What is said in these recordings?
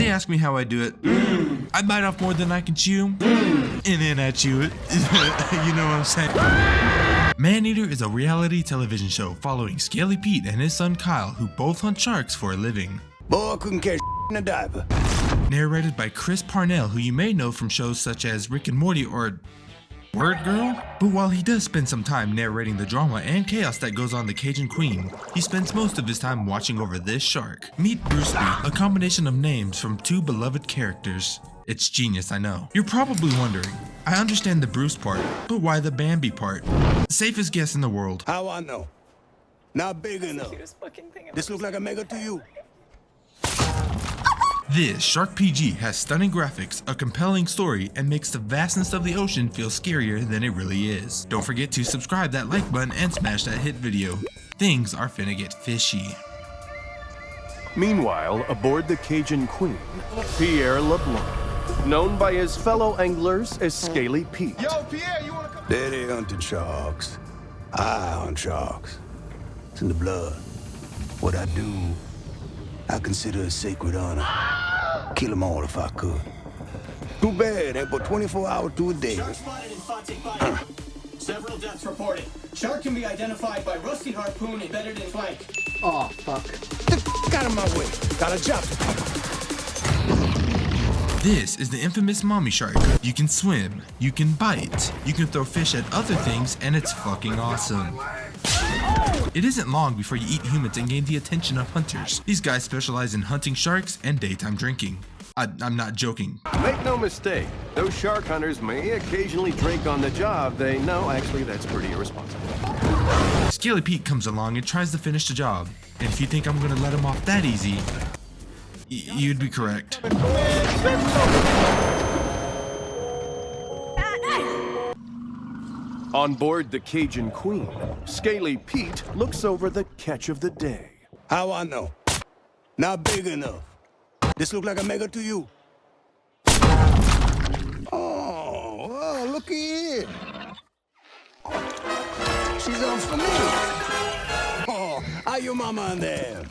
They ask me how I do it. I bite off more than I can chew, and then I chew it. You know what I'm saying? ManEater is a reality television show following Scaly Pete and his son Kyle, who both hunt sharks for a living. Boy, I couldn't catch in a diaper. Narrated by Chris Parnell, who you may know from shows such as Rick and Morty or Word Girl? But while he does spend some time narrating the drama and chaos that goes on the Cajun Queen, he spends most of his time watching over this shark. Meet Bruce Lee, a combination of names from two beloved characters. It's genius, I know. You're probably wondering, I understand the Bruce part, but why the Bambi part? Safest guess in the world. How I know? Not big enough. This look like a mega to you? This Shark PG has stunning graphics, a compelling story, and makes the vastness of the ocean feel scarier than it really is. Don't forget to subscribe that like button and smash that hit video. Things are finna get fishy. Meanwhile, aboard the Cajun Queen, Pierre LeBlanc, known by his fellow anglers as Scaly Pete. Yo, Pierre, you wanna come? Daddy hunted sharks. I hunt sharks. It's in the blood. What I do, I consider a sacred honor. Kill them all if I could. Too bad, ain't but 24 hours to a day. Shark spotted in Autistic Bayou. Several deaths reported. Shark can be identified by rusty harpoon embedded in flank. Oh, fuck. Get out of my way. Got a job to do. This is the infamous mommy shark. You can swim, you can bite, you can throw fish at other things, and it's fucking awesome. It isn't long before you eat humans and gain the attention of hunters. These guys specialize in hunting sharks and daytime drinking. I'm not joking. Make no mistake, those shark hunters may occasionally drink on the job. They know, actually, that's pretty irresponsible. Scaly Pete comes along and tries to finish the job. And if you think I'm gonna let him off that easy, you'd be correct. On board the Cajun Queen, Scaly Pete looks over the catch of the day. How I know? Not big enough. This look like a mega to you? Oh, looky here. She's on for me. Oh, how your mama in there?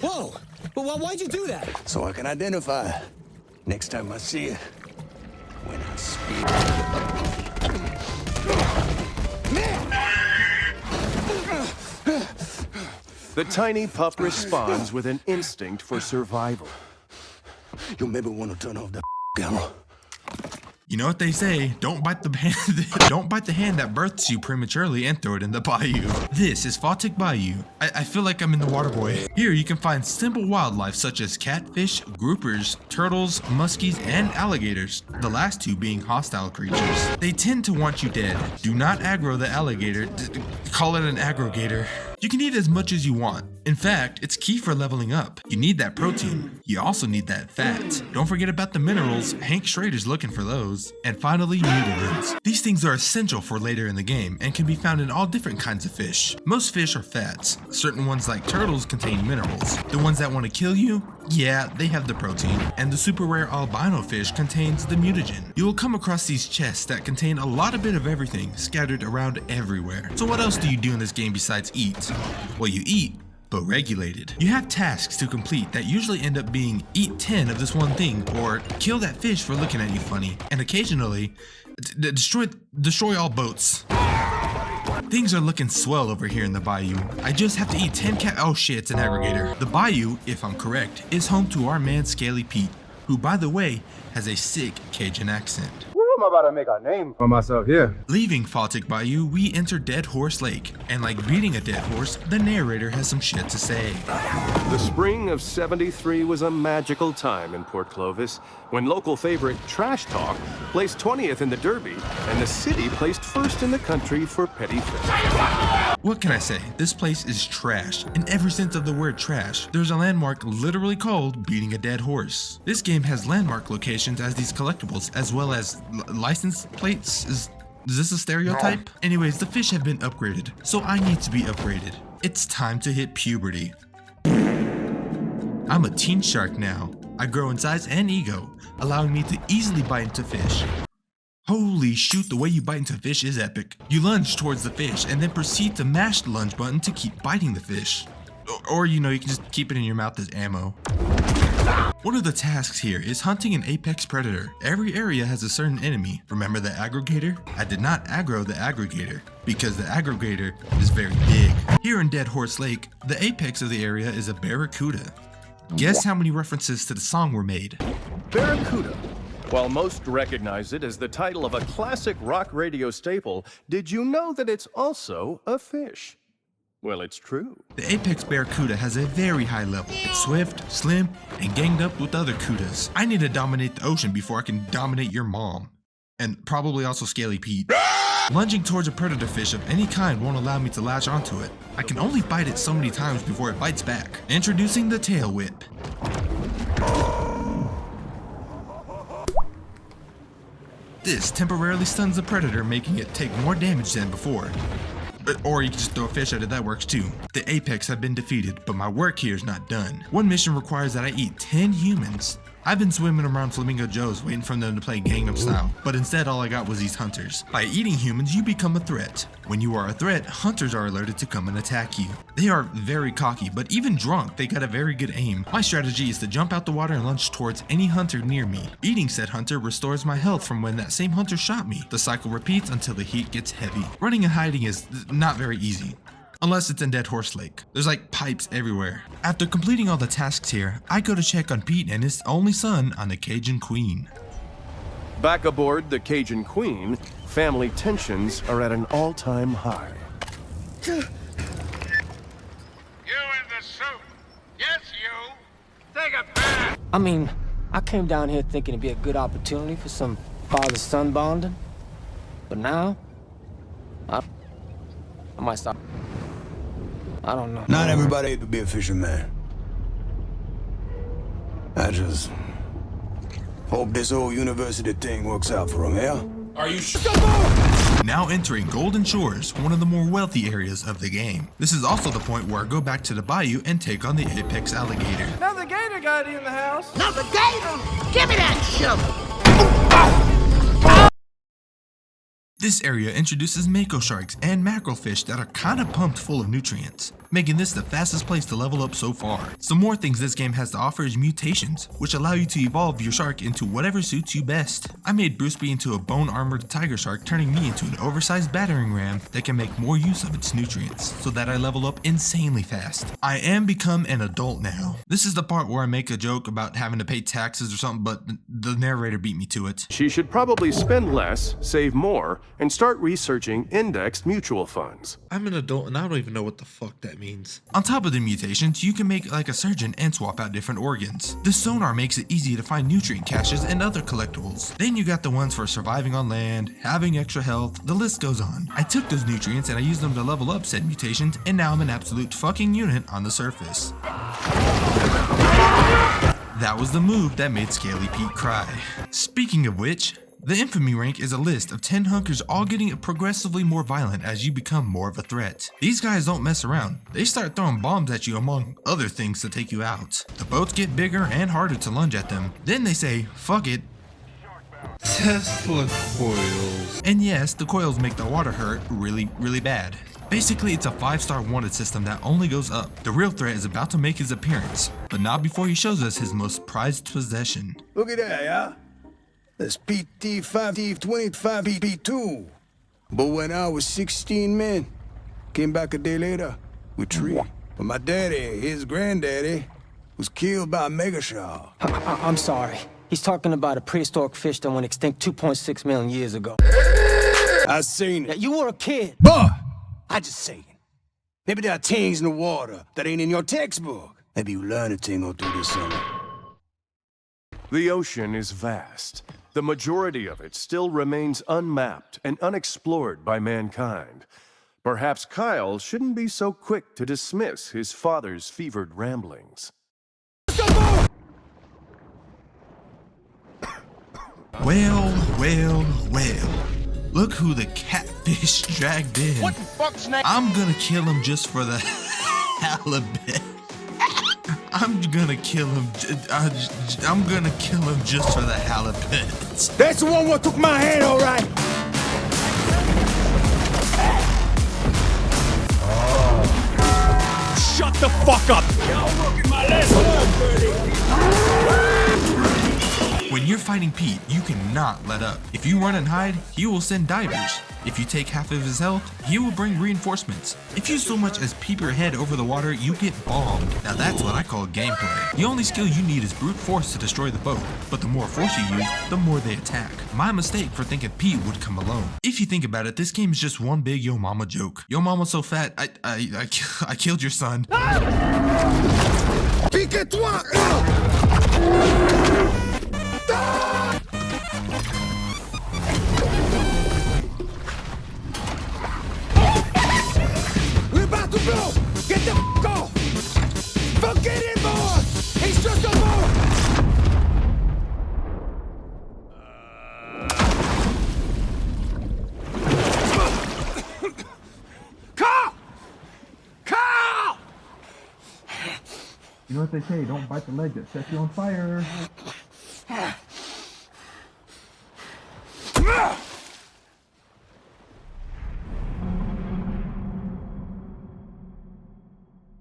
Whoa! But why'd you do that? So I can identify her next time I see her. When I speak. The tiny pup responds with an instinct for survival. You maybe want to turn off the camera. You know what they say, don't bite the hand that births you prematurely and throw it in the bayou. This is Autistic Bayou. I feel like I'm in the water boy. Here you can find simple wildlife such as catfish, groupers, turtles, muskies, and alligators, the last two being hostile creatures. They tend to want you dead. Do not aggro the alligator, call it an aggregator. You can eat as much as you want. In fact, it's key for leveling up. You need that protein. You also need that fat. Don't forget about the minerals. Hank Schrader's looking for those. And finally, mutagens. These things are essential for later in the game and can be found in all different kinds of fish. Most fish are fats. Certain ones like turtles contain minerals. The ones that want to kill you, yeah, they have the protein. And the super rare albino fish contains the mutagen. You will come across these chests that contain a lot of bit of everything scattered around everywhere. So what else do you do in this game besides eat? Well, you eat, but regulated. You have tasks to complete that usually end up being eat 10 of this one thing or kill that fish for looking at you funny, and occasionally destroy all boats. Things are looking swell over here in the bayou. I just have to eat 10 oh shit, it's an aggregator. The bayou, if I'm correct, is home to our man Scaly Pete, who by the way has a sick Cajun accent. I'm about to make a name for myself here. Leaving Autistic Bayou, we enter Dead Horse Lake, and like beating a dead horse, the narrator has some shit to say. The spring of '73 was a magical time in Port Clovis when local favorite Trash Talk placed 20th in the Derby and the city placed first in the country for petty theft. What can I say? This place is trash. In every sense of the word trash. There's a landmark literally called beating a dead horse. This game has landmark locations as these collectibles, as well as license plates. Is this a stereotype? Anyways, the fish have been upgraded, so I need to be upgraded. It's time to hit puberty. I'm a teen shark now. I grow in size and ego, allowing me to easily bite into fish. Holy shoot, the way you bite into fish is epic. You lunge towards the fish and then proceed to mash the lunge button to keep biting the fish. Or you know, you can just keep it in your mouth as ammo. One of the tasks here is hunting an apex predator. Every area has a certain enemy. Remember the aggregator? I did not aggro the aggregator because the aggregator is very big. Here in Dead Horse Lake, the apex of the area is a barracuda. Guess how many references to the song were made? Barracuda. While most recognize it as the title of a classic rock radio staple, did you know that it's also a fish? Well, it's true. The apex barracuda has a very high level. It's swift, slim, and ganged up with other cudas. I need to dominate the ocean before I can dominate your mom. And probably also Scaly Pete. Lunging towards a predator fish of any kind won't allow me to latch onto it. I can only bite it so many times before it bites back. Introducing the tail whip. This temporarily stuns the predator, making it take more damage than before. Or you can just throw a fish at it, that works too. The apex have been defeated, but my work here is not done. One mission requires that I eat 10 humans. I've been swimming around Flamingo Joe's waiting for them to play Gangnam Style, but instead all I got was these hunters. By eating humans, you become a threat. When you are a threat, hunters are alerted to come and attack you. They are very cocky, but even drunk, they got a very good aim. My strategy is to jump out the water and lunge towards any hunter near me. Eating said hunter restores my health from when that same hunter shot me. The cycle repeats until the heat gets heavy. Running and hiding is not very easy. Unless it's in Dead Horse Lake. There's like pipes everywhere. After completing all the tasks here, I go to check on Pete and his only son on the Cajun Queen. Back aboard the Cajun Queen, family tensions are at an all-time high. You in the suit? Yes, you. Take a bath. I mean, I came down here thinking it'd be a good opportunity for some father-son bonding. But now, I might stop. I don't know. Not everybody able to be a fisherman. I just hope this whole university thing works out for him, yeah? Are you sure? Now entering Golden Shores, one of the more wealthy areas of the game. This is also the point where I go back to the bayou and take on the apex alligator. Another gator got in the house. Another gator? Give me that shovel! This area introduces mako sharks and mackerel fish that are kinda pumped full of nutrients, making this the fastest place to level up so far. Some more things this game has to offer is mutations, which allow you to evolve your shark into whatever suits you best. I made Bruceby into a bone-armored tiger shark, turning me into an oversized battering ram that can make more use of its nutrients, so that I level up insanely fast. I am become an adult now. This is the part where I make a joke about having to pay taxes or something, but the narrator beat me to it. She should probably spend less, save more, and start researching indexed mutual funds. I'm an adult and I don't even know what the fuck that means. On top of the mutations, you can make like a surgeon and swap out different organs. This sonar makes it easy to find nutrient caches and other collectibles. Then you got the ones for surviving on land, having extra health, the list goes on. I took those nutrients and I used them to level up said mutations, and now I'm an absolute fucking unit on the surface. That was the move that made Scaly Pete cry. Speaking of which, the infamy rank is a list of 10 hunkers all getting progressively more violent as you become more of a threat. These guys don't mess around. They start throwing bombs at you among other things to take you out. The boats get bigger and harder to lunge at them. Then they say, fuck it. Tesla coils. And yes, the coils make the water hurt really, really bad. Basically, it's a 5-star wanted system that only goes up. The real threat is about to make his appearance, but not before he shows us his most prized possession. Look at that, yeah? That's PT5T25 PEEPEETOO. But when I was 16 men, came back a day later with 3. But my daddy, his granddaddy, was killed by a mega shark. I'm sorry. He's talking about a prehistoric fish that went extinct 2.6 million years ago. I seen Now, it. you were a kid. But I just saying. Maybe there are things in the water that ain't in your textbook. Maybe you learn a thing or two this summer. The ocean is vast. The majority of it still remains unmapped and unexplored by mankind. Perhaps Kyle shouldn't be so quick to dismiss his father's fevered ramblings. Well. Look who the catfish dragged in. What the fuck's name? I'm gonna kill him just for the halibut. I'm gonna kill him just for the halibut. That's the one what took my hand, all right. Shut the fuck up! Y'all look at my list. fighting Pete, you cannot let up. If you run and hide, he will send divers. If you take half of his health, he will bring reinforcements. If you so much as peep your head over the water, you get bombed. Now that's what I call gameplay. The only skill you need is brute force to destroy the boat, but the more force you use, the more they attack. My mistake for thinking Pete would come alone. If you think about it, this game is just one big yo mama joke. Yo mama's so fat, I killed your son. Pique-toi! We're about to blow! Get the f*** off! Forget it, boy! He's just a boy! Carl! Carl! You know what they say, don't bite the leg that sets you on fire.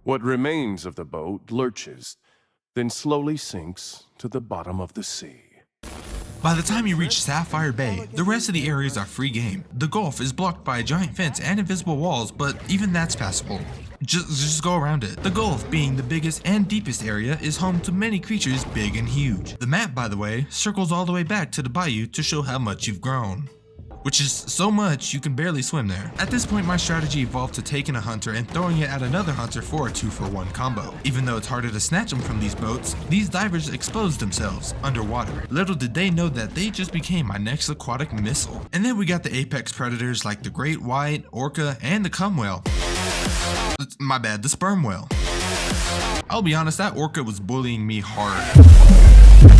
What remains of the boat lurches, then slowly sinks to the bottom of the sea. By the time you reach Sapphire Bay, the rest of the areas are free game. The Gulf is blocked by a giant fence and invisible walls, but even that's passable. Just go around it. The Gulf, being the biggest and deepest area, is home to many creatures big and huge. The map, by the way, circles all the way back to the bayou to show how much you've grown. Which is so much you can barely swim there. At this point, my strategy evolved to taking a hunter and throwing it at another hunter for a 2-for-1 combo. Even though it's harder to snatch them from these boats, these divers exposed themselves underwater. Little did they know that they just became my next aquatic missile. And then we got the apex predators like the great white, orca, and the cum whale. My bad, the sperm whale. I'll be honest, that orca was bullying me hard.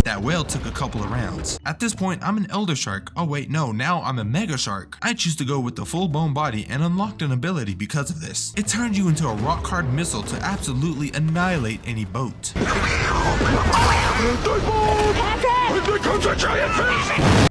That whale took a couple of rounds. At this point, I'm an elder shark. Oh wait, no, now I'm a mega shark. I choose to go with the full bone body and unlocked an ability because of this. It turned you into a rock hard missile to absolutely annihilate any boat.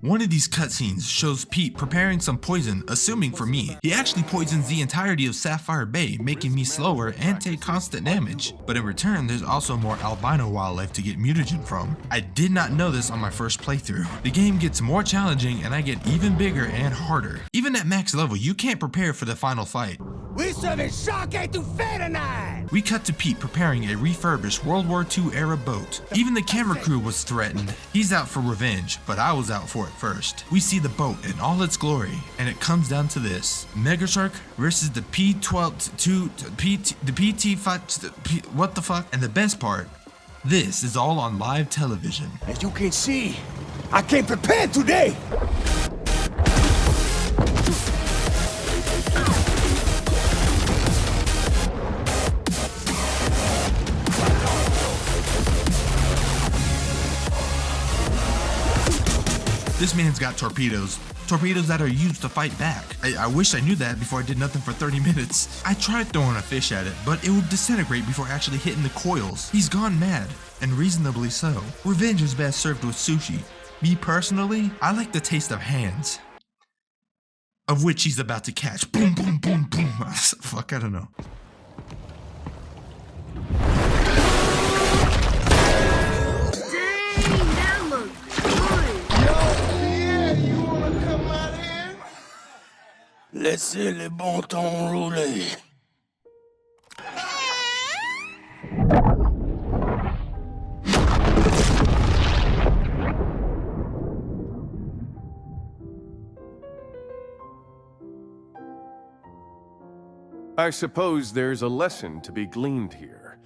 One of these cutscenes shows Pete preparing some poison, assuming for me. He actually poisons the entirety of Sapphire Bay, making me slower and take constant damage. But in return, there's also more albino wildlife to get mutagen from. I did not know this on my first playthrough. The game gets more challenging and I get even bigger and harder. Even at max level, you can't prepare for the final fight. We serving shark to fat tonight! We cut to Pete preparing a refurbished World War II era boat. Even the camera crew was threatened. He's out for revenge, but I was out for it first. We see the boat in all its glory, and it comes down to this. Mega Shark versus the PT5, what the fuck? And the best part, this is all on live television. As you can see, I came prepared today! This man's got torpedoes. Torpedoes that are used to fight back. I wish I knew that before I did nothing for 30 minutes. I tried throwing a fish at it, but it would disintegrate before actually hitting the coils. He's gone mad, and reasonably so. Revenge is best served with sushi. Me personally, I like the taste of hands. Of which he's about to catch. Boom, boom, boom, boom. Fuck, I don't know. Laissez les bons temps rouler. I suppose there's a lesson to be gleaned here.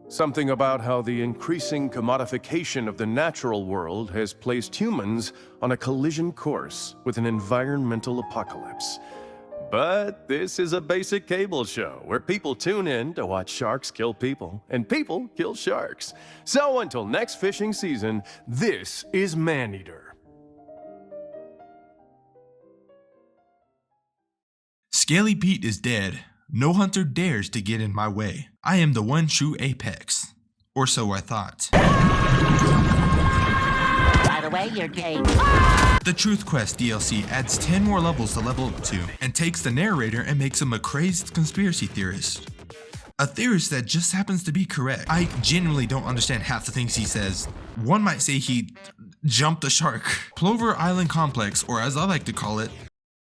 Something about how the increasing commodification of the natural world has placed humans on a collision course with an environmental apocalypse. But this is a basic cable show where people tune in to watch sharks kill people and people kill sharks. So until next fishing season, this is ManEater. Scaly Pete is dead. No hunter dares to get in my way. I am the one true apex. Or so I thought. By the way, you're gay. The Truth Quest DLC adds 10 more levels to level up to, and takes the narrator and makes him a crazed conspiracy theorist. A theorist that just happens to be correct. I genuinely don't understand half the things he says. One might say he jump the shark. Plover Island Complex, or as I like to call it,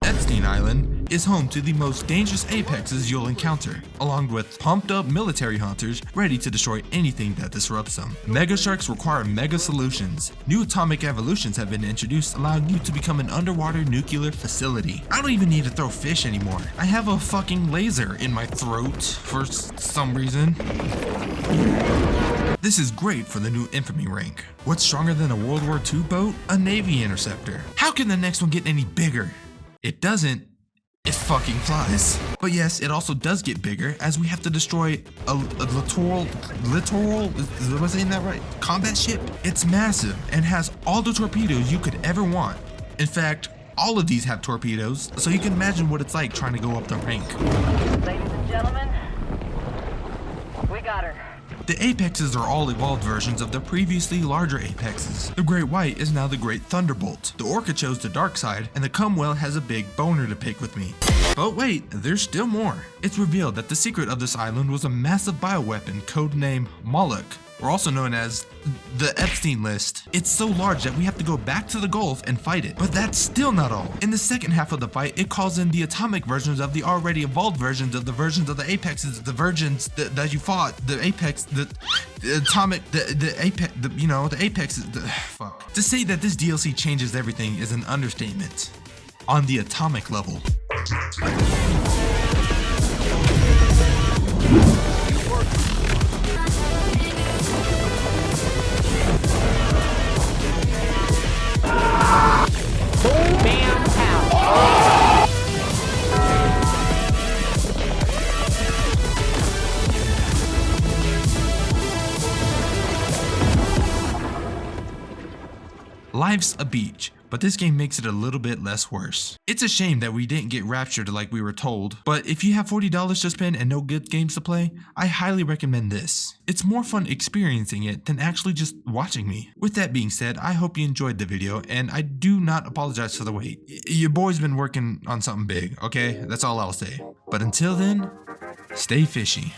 Epstein Island, is home to the most dangerous apexes you'll encounter, along with pumped up military hunters ready to destroy anything that disrupts them. Mega sharks require mega solutions. New atomic evolutions have been introduced, allowing you to become an underwater nuclear facility. I don't even need to throw fish anymore. I have a fucking laser in my throat for some reason. This is great for the new infamy rank. What's stronger than a World War II boat? A Navy interceptor. How can the next one get any bigger? It doesn't. It fucking flies. But yes, it also does get bigger as we have to destroy a littoral, am I saying that right? Combat ship? It's massive and has all the torpedoes you could ever want. In fact, all of these have torpedoes, so you can imagine what it's like trying to go up the rank. Ladies and gentlemen, we got her. The apexes are all evolved versions of the previously larger apexes. The Great White is now the Great Thunderbolt. The Orca chose the dark side, and the Cumwhale has a big boner to pick with me. But wait, there's still more. It's revealed that the secret of this island was a massive bioweapon codenamed Moloch, or also known as the Epstein list. It's so large that we have to go back to the Gulf and fight it. But that's still not all. In the second half of the fight, it calls in the atomic versions of the already evolved versions of the apexes, the versions that you fought, the apex, the atomic, the apex, the apexes, fuck. To say that this DLC changes everything is an understatement. On the atomic level. Life's a beach, but this game makes it a little bit less worse. It's a shame that we didn't get raptured like we were told, but if you have $40 to spend and no good games to play, I highly recommend this. It's more fun experiencing it than actually just watching me. With that being said, I hope you enjoyed the video, and I do not apologize for the wait. Your boy's been working on something big, okay? That's all I'll say. But until then, stay fishy.